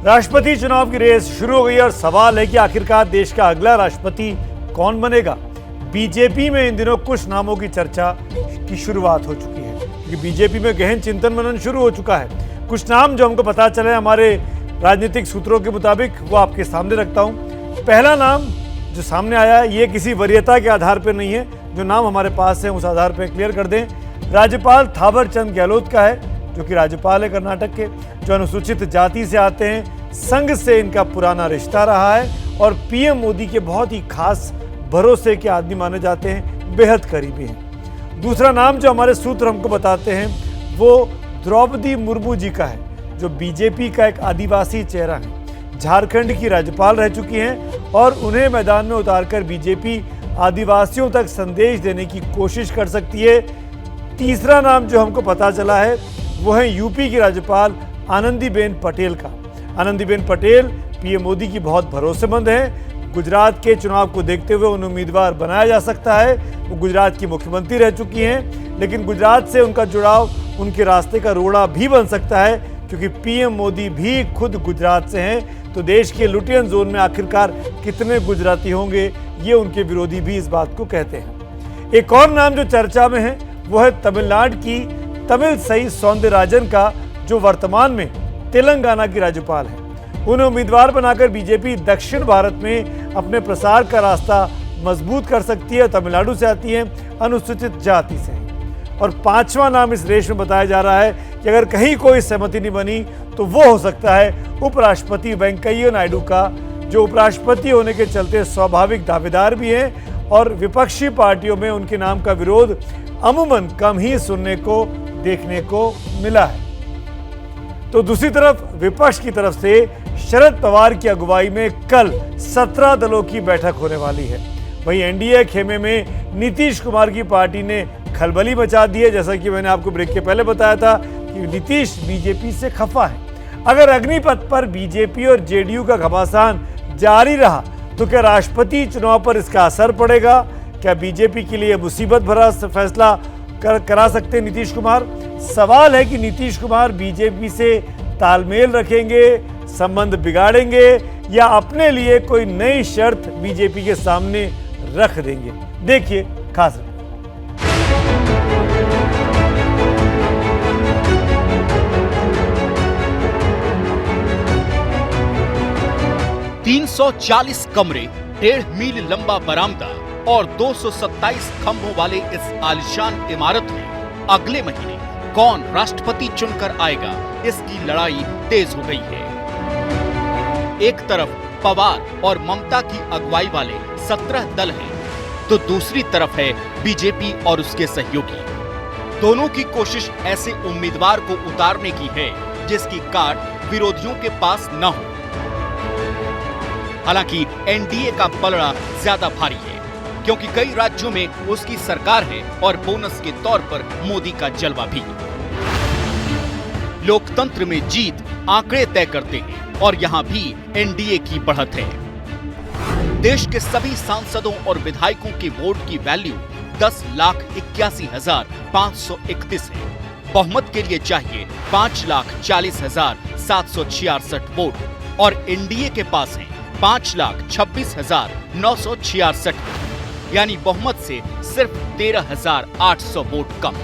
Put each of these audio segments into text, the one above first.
राष्ट्रपति चुनाव की रेस शुरू हो गई और सवाल है कि आखिरकार देश का अगला राष्ट्रपति कौन बनेगा। बीजेपी में इन दिनों कुछ नामों की चर्चा की शुरुआत हो चुकी है, क्योंकि बीजेपी में गहन चिंतन मनन शुरू हो चुका है। कुछ नाम जो हमको पता चले हमारे राजनीतिक सूत्रों के मुताबिक, वो आपके सामने रखता हूं। पहला नाम जो सामने आया है, ये किसी वरीयता के आधार पर नहीं है, जो नाम हमारे पास है उस आधार पर क्लियर कर दें। राज्यपाल थावर चंद गहलोत का है, जो कि राज्यपाल है कर्नाटक के, जो अनुसूचित जाति से आते हैं। संघ से इनका पुराना रिश्ता रहा है और पीएम मोदी के बहुत ही खास भरोसे के आदमी माने जाते हैं, बेहद करीबी हैं। दूसरा नाम जो हमारे सूत्र हमको बताते हैं वो द्रौपदी मुर्मू जी का है, जो बीजेपी का एक आदिवासी चेहरा है। झारखंड की राज्यपाल रह चुकी हैं और उन्हें मैदान में उतारकर बीजेपी आदिवासियों तक संदेश देने की कोशिश कर सकती है। तीसरा नाम जो हमको पता चला है वो है यूपी की राज्यपाल आनंदीबेन पटेल का। आनंदीबेन पटेल पीएम मोदी की बहुत भरोसेमंद हैं। गुजरात के चुनाव को देखते हुए उन्हें उम्मीदवार बनाया जा सकता है। वो गुजरात की मुख्यमंत्री रह चुकी हैं, लेकिन गुजरात से उनका जुड़ाव उनके रास्ते का रोड़ा भी बन सकता है, क्योंकि पीएम मोदी भी खुद गुजरात से हैं। तो देश के लुटियन जोन में आखिरकार कितने गुजराती होंगे, ये उनके विरोधी भी इस बात को कहते हैं। एक और नाम जो चर्चा में है वो है तमिलनाडु की तमिलसाई सौंदरराजन का, जो वर्तमान में तेलंगाना की राज्यपाल है। उन्हें उम्मीदवार बनाकर बीजेपी दक्षिण भारत में अपने प्रसार का रास्ता मजबूत कर सकती है। तमिलनाडु से आती है, अनुसूचित जाति से है। और पांचवा नाम इस रेस में बताया जा रहा है कि अगर कहीं कोई सहमति नहीं बनी तो वो हो सकता है उपराष्ट्रपति वेंकैया नायडू का, जो उपराष्ट्रपति होने के चलते स्वाभाविक दावेदार भी हैं और विपक्षी पार्टियों में उनके नाम का विरोध अमूमन कम ही सुनने को देखने को मिला है। तो दूसरी तरफ विपक्ष की तरफ से शरद पवार की अगुवाई में कल 17 दलों की बैठक होने वाली है। वहीं एनडीए खेमे में नीतीश कुमार की पार्टी ने खलबली मचा दी है। जैसा कि मैंने आपको ब्रेक के पहले बताया था कि नीतीश बीजेपी से खफा है। अगर अग्निपथ पर बीजेपी और जेडीयू का घमासान जारी रहा तो क्या राष्ट्रपति चुनाव पर इसका असर पड़ेगा? क्या बीजेपी के लिए मुसीबत भरा फैसला करा सकते हैं नीतीश कुमार? सवाल है कि नीतीश कुमार बीजेपी से तालमेल रखेंगे, संबंध बिगाड़ेंगे या अपने लिए कोई नई शर्त बीजेपी के सामने रख देंगे। देखिए खास 340 कमरे, 1.5 मील लंबा बरामदा और 227 खंभों वाले इस आलीशान इमारत में अगले महीने कौन राष्ट्रपति चुनकर आएगा, इसकी लड़ाई तेज हो गई है। एक तरफ पवार और ममता की अगुवाई वाले 17 दल हैं, तो दूसरी तरफ है बीजेपी और उसके सहयोगी। दोनों की कोशिश ऐसे उम्मीदवार को उतारने की है जिसकी कार्ड विरोधियों के पास न हो। हालांकि एनडीए का पलड़ा ज्यादा भारी है, क्योंकि कई राज्यों में उसकी सरकार है और बोनस के तौर पर मोदी का जलवा भी। लोकतंत्र में जीत आंकड़े तय करते हैं और यहां भी एनडीए की बढ़त है। देश के सभी सांसदों और विधायकों के वोट की वैल्यू 10,81,531 है। बहुमत के लिए चाहिए 5,40,766 वोट और एनडीए के पास है 5,26,966, यानी बहुमत से सिर्फ 13,800 वोट कम।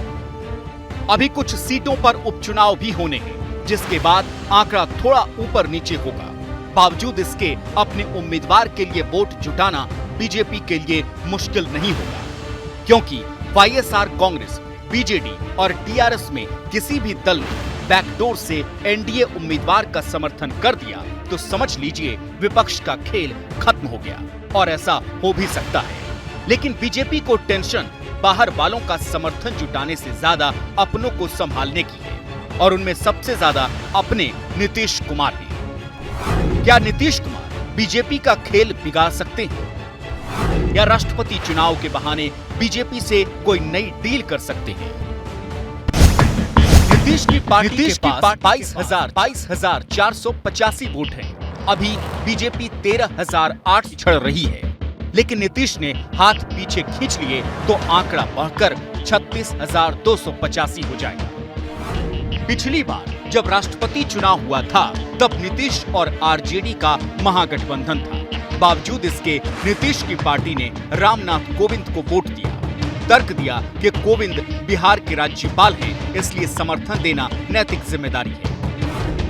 अभी कुछ सीटों पर उपचुनाव भी होने हैं, जिसके बाद आंकड़ा थोड़ा ऊपर नीचे होगा। बावजूद इसके अपने उम्मीदवार के लिए वोट जुटाना बीजेपी के लिए मुश्किल नहीं होगा, क्योंकि वाईएसआर कांग्रेस, बीजेडी और टीआरएस में किसी भी दल ने बैकडोर से एनडीए उम्मीदवार का समर्थन कर दिया तो समझ लीजिए विपक्ष का खेल खत्म हो गया। और ऐसा हो भी सकता है, लेकिन बीजेपी को टेंशन बाहर वालों का समर्थन जुटाने से ज्यादा अपनों को संभालने की है, और उनमें सबसे ज्यादा अपने नीतीश कुमार हैं। क्या नीतीश कुमार बीजेपी का खेल बिगाड़ सकते हैं, या राष्ट्रपति चुनाव के बहाने बीजेपी से कोई नई डील कर सकते हैं? नीतीश की पार्टी के पास 22,485 वोट हैं। अभी बीजेपी 13,008 छड़ रही है, लेकिन नीतीश ने हाथ पीछे खींच लिए तो आंकड़ा बढ़कर 36,285 हो जाएगा। पिछली बार जब राष्ट्रपति चुनाव हुआ था तब नीतीश और आरजेडी का महागठबंधन था। बावजूद इसके नीतीश की पार्टी ने रामनाथ कोविंद को वोट दिया। तर्क दिया कि कोविंद बिहार के राज्यपाल हैं, इसलिए समर्थन देना नैतिक जिम्मेदारी है।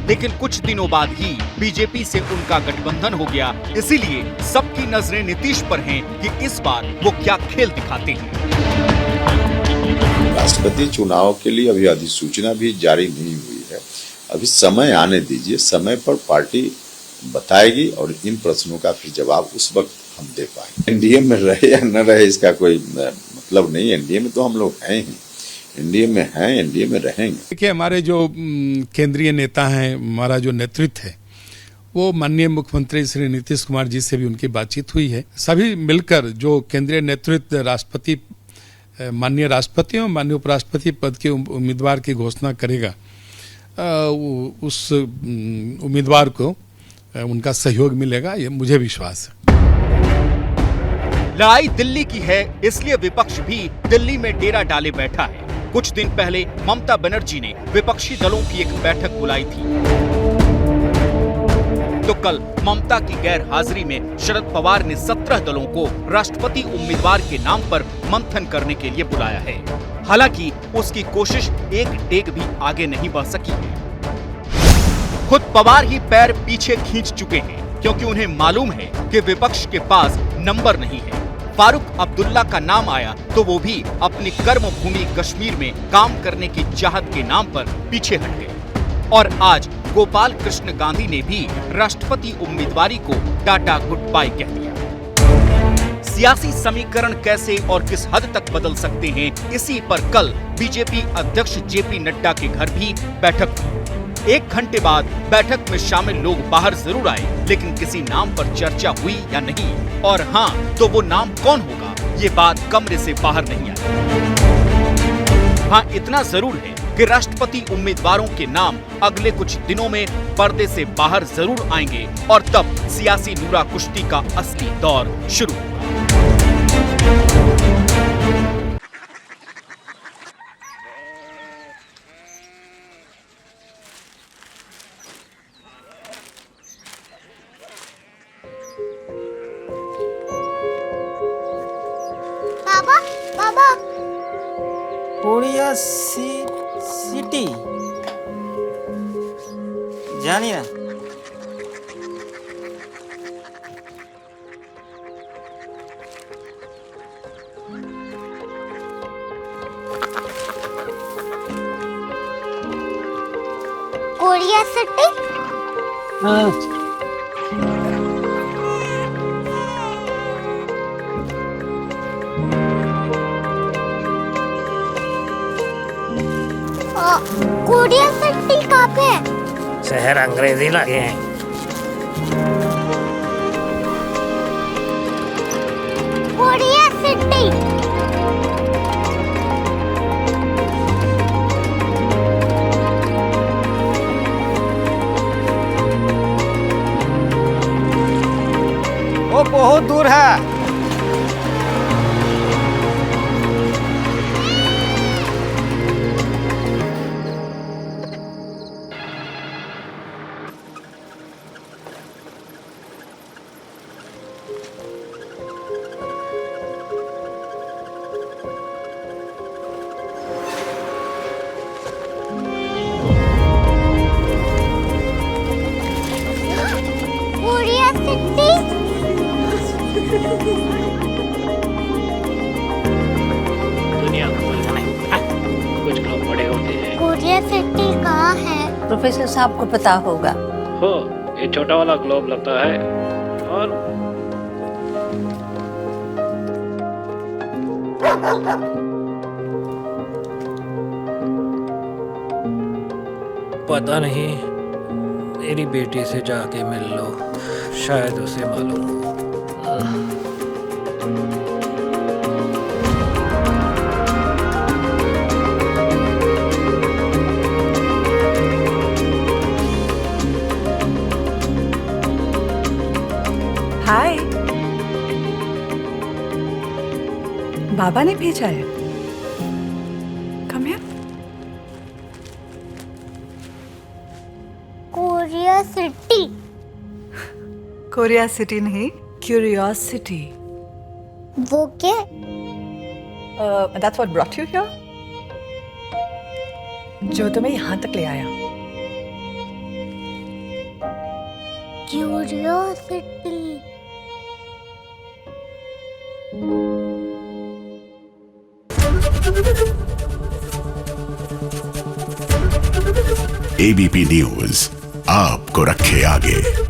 लेकिन कुछ दिनों बाद ही बीजेपी से उनका गठबंधन हो गया। इसीलिए सबकी नजरें नीतीश पर हैं कि इस बार वो क्या खेल दिखाते हैं। राष्ट्रपति चुनाव के लिए अभी अधिसूचना भी जारी नहीं हुई है। अभी समय आने दीजिए, समय पर पार्टी बताएगी और इन प्रश्नों का फिर जवाब उस वक्त हम दे पाएंगे। एनडीए में रहे या न रहे इसका कोई मतलब नहीं। एनडीए में तो हम लोग हैं ही, एनडीए में हैं, एनडीए में रहेंगे। देखिए, हमारे जो केंद्रीय नेता हैं, हमारा जो नेतृत्व है, वो माननीय मुख्यमंत्री श्री नीतीश कुमार जी से भी उनकी बातचीत हुई है। सभी मिलकर जो केंद्रीय नेतृत्व राष्ट्रपति, माननीय राष्ट्रपति और माननीय उपराष्ट्रपति पद के उम्मीदवार की घोषणा करेगा, उस उम्मीदवार को उनका सहयोग मिलेगा, ये मुझे विश्वास है। लड़ाई दिल्ली की है, इसलिए विपक्ष भी दिल्ली में डेरा डाले बैठा है। कुछ दिन पहले ममता बनर्जी ने विपक्षी दलों की एक बैठक बुलाई थी, तो कल ममता की गैर हाजिरी में शरद पवार ने 17 दलों को राष्ट्रपति उम्मीदवार के नाम पर मंथन करने के लिए बुलाया है। हालांकि उसकी कोशिश एक डेग भी आगे नहीं बढ़ सकी है। खुद पवार ही पैर पीछे खींच चुके हैं, क्योंकि उन्हें मालूम है कि विपक्ष के पास नंबर नहीं है। फारूक अब्दुल्ला का नाम आया तो वो भी अपनी कर्मभूमि कश्मीर में काम करने की चाहत के नाम पर पीछे हट गए। और आज गोपाल कृष्ण गांधी ने भी राष्ट्रपति उम्मीदवारी को टाटा गुड बाय कह दिया। सियासी समीकरण कैसे और किस हद तक बदल सकते हैं, इसी पर कल बीजेपी अध्यक्ष जेपी नड्डा के घर भी बैठक हुई। 1 घंटे बाद बैठक में शामिल लोग बाहर जरूर आए, लेकिन किसी नाम पर चर्चा हुई या नहीं, और हाँ तो वो नाम कौन होगा, ये बात कमरे से बाहर नहीं आई। हाँ, इतना जरूर है कि राष्ट्रपति उम्मीदवारों के नाम अगले कुछ दिनों में पर्दे से बाहर जरूर आएंगे, और तब सियासी नूरा कुश्ती का असली दौर शुरू होगा। कोरिया सिटी जानी ना। Korea city? हाँ। कोरिया सिटी कहाँ पे है? शहर अंग्रेजी लगे हैं। Korea city. वो बहुत दूर है। Korea city. दुनिया कुछ लोग बड़े होते हैं। कोरिया सिटी कहाँ है? प्रोफेसर साहब को पता होगा। हो, ये छोटा वाला ग्लोब लगता है और पता नहीं, मेरी बेटी से जाके मिल लो, शायद उसे मालूम हो। हाय, बाबा ने भेजा है। Come here. क्यूरियोसिटी नहीं, क्यूरियोसिटी। वो क्या? That's what brought you here? जो तुम्हें यहाँ तक ले आया। क्यूरियोसिटी। एबीपी न्यूज आपको रखे आगे।